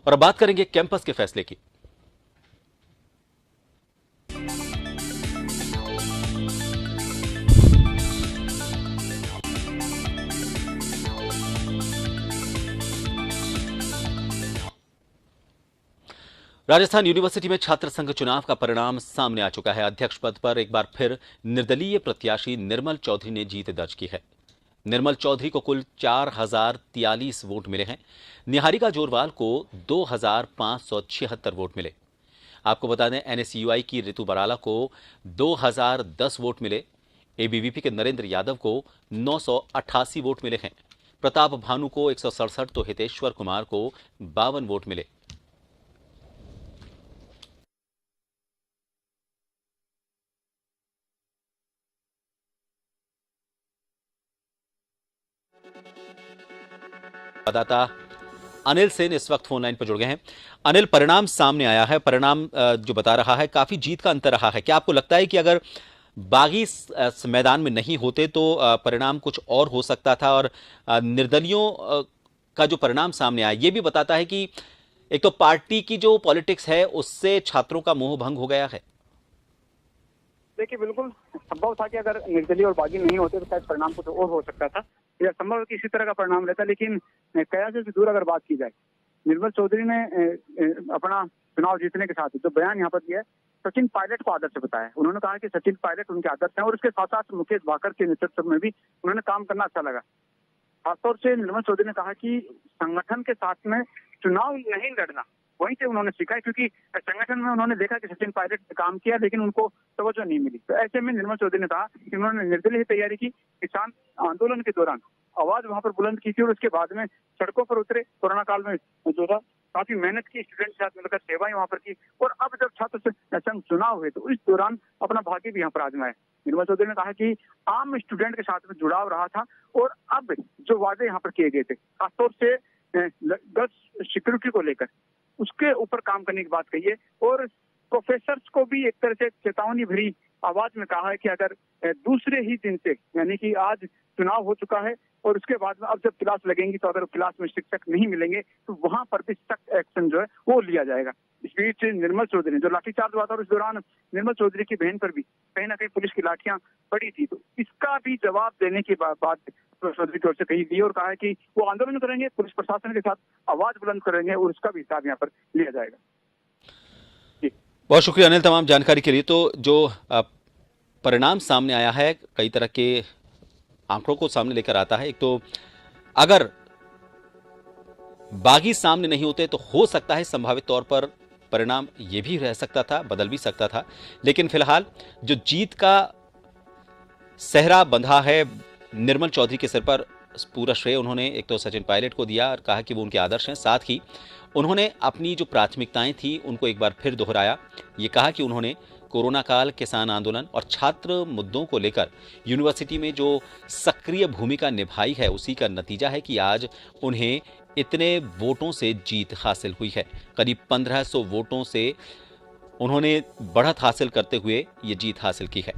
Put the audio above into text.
और अब बात करेंगे कैंपस के फैसले की। राजस्थान यूनिवर्सिटी में छात्र संघ चुनाव का परिणाम सामने आ चुका है। अध्यक्ष पद पर एक बार फिर निर्दलीय प्रत्याशी निर्मल चौधरी ने जीत दर्ज की है। निर्मल चौधरी को कुल 4043 वोट मिले हैं। निहारिका जोरवाल को 2576 वोट मिले। आपको बता दें, एनएसयूआई की रितु बराला को 2010 वोट मिले। एबीवीपी के नरेंद्र यादव को 988 वोट मिले हैं। प्रताप भानु को 167 तो हितेश्वर कुमार को 52 वोट मिले। मतदाता अनिल सेन इस वक्त फोन लाइन पर जुड़ गए हैं। अनिल, परिणाम सामने आया है। परिणाम जो बता रहा है काफी जीत का अंतर रहा है। क्या आपको लगता है कि अगर बागी मैदान में नहीं होते तो परिणाम कुछ और हो सकता था? और निर्दलियों का जो परिणाम सामने आया ये भी बताता है कि एक तो पार्टी की जो पॉलिटिक्स है उससे छात्रों का मोह भंग हो गया है। देखिए, बिल्कुल संभव था कि अगर निर्दलीय और बागी नहीं होते तो शायद परिणाम कुछ और हो सकता था, या संभव है कि इसी तरह का परिणाम रहता। लेकिन कयास से दूर अगर बात की जाए, निर्मल चौधरी ने अपना चुनाव जीतने के साथ जो बयान यहाँ पर दिया है, सचिन पायलट को आदर्श बताया। उन्होंने कहा कि सचिन पायलट उनके आदर्श हैं और उसके साथ साथ मुकेश भाकर के नेतृत्व में भी उन्होंने काम करना अच्छा लगा। खासतौर से निर्मल चौधरी ने कहा कि संगठन के साथ में चुनाव नहीं लड़ना वहीं से उन्होंने सीखा है, क्योंकि संगठन में उन्होंने देखा कि सचिन पायलट ने काम किया लेकिन उनको तवज्जो नहीं मिली। तो ऐसे में निर्मल चौधरी ने कहा कि उन्होंने निर्दलीय तैयारी की, किसान आंदोलन के दौरान आवाज वहां पर बुलंद की थी और उसके बाद में सड़कों पर उतरे। कोरोना काल में जो था काफी मेहनत की, स्टूडेंट के साथ मिलकर सेवाएं वहां पर की, और अब जब छात्र संघ चुनाव हुए तो इस दौरान अपना भाग्य भी यहाँ पर आजमाया। निर्मल चौधरी ने कहा कि आम स्टूडेंट के साथ में जुड़ाव रहा था और अब जो वादे यहाँ पर किए गए थे, खासतौर से गर्ल्स सिक्योरिटी को लेकर, उसके ऊपर काम करने की बात कही है। और प्रोफेसर्स को भी एक तरह से चेतावनी भरी आवाज में कहा है कि अगर दूसरे ही दिन से, यानी कि आज चुनाव हो चुका है और उसके बाद में अब जब क्लास लगेंगी तो अगर क्लास में शिक्षक नहीं मिलेंगे तो वहां पर भी सख्त एक्शन जो है वो लिया जाएगा। इस बीच निर्मल चौधरी ने जो लाठीचार्ज हुआ था और उस दौरान निर्मल चौधरी की बहन पर भी कहीं ना कहीं पुलिस की लाठियां पड़ी थी, तो इसका भी जवाब देने की बात चौधरी की ओर से कही गई और कहा है कि वो आंदोलन करेंगे, पुलिस प्रशासन के साथ आवाज बुलंद करेंगे और उसका भी हिसाब यहाँ पर लिया जाएगा। बहुत शुक्रिया अनिल तमाम जानकारी के लिए। तो जो परिणाम सामने आया है कई तरह के आंकड़ों को सामने लेकर आता है। एक तो अगर बागी सामने नहीं होते तो हो सकता है संभावित तौर पर परिणाम ये भी रह सकता था, बदल भी सकता था। लेकिन फिलहाल जो जीत का सेहरा बंधा है निर्मल चौधरी के सिर पर, पूरा श्रेय उन्होंने एक तो सचिन पायलट को दिया और कहा कि वो उनके आदर्श हैं। साथ ही उन्होंने अपनी जो प्राथमिकताएं थी उनको एक बार फिर दोहराया। ये कहा कि उन्होंने कोरोना काल, किसान आंदोलन और छात्र मुद्दों को लेकर यूनिवर्सिटी में जो सक्रिय भूमिका निभाई है उसी का नतीजा है कि आज उन्हें इतने वोटों से जीत हासिल हुई है। करीब 1500 वोटों से उन्होंने बढ़त हासिल करते हुए ये जीत हासिल की है।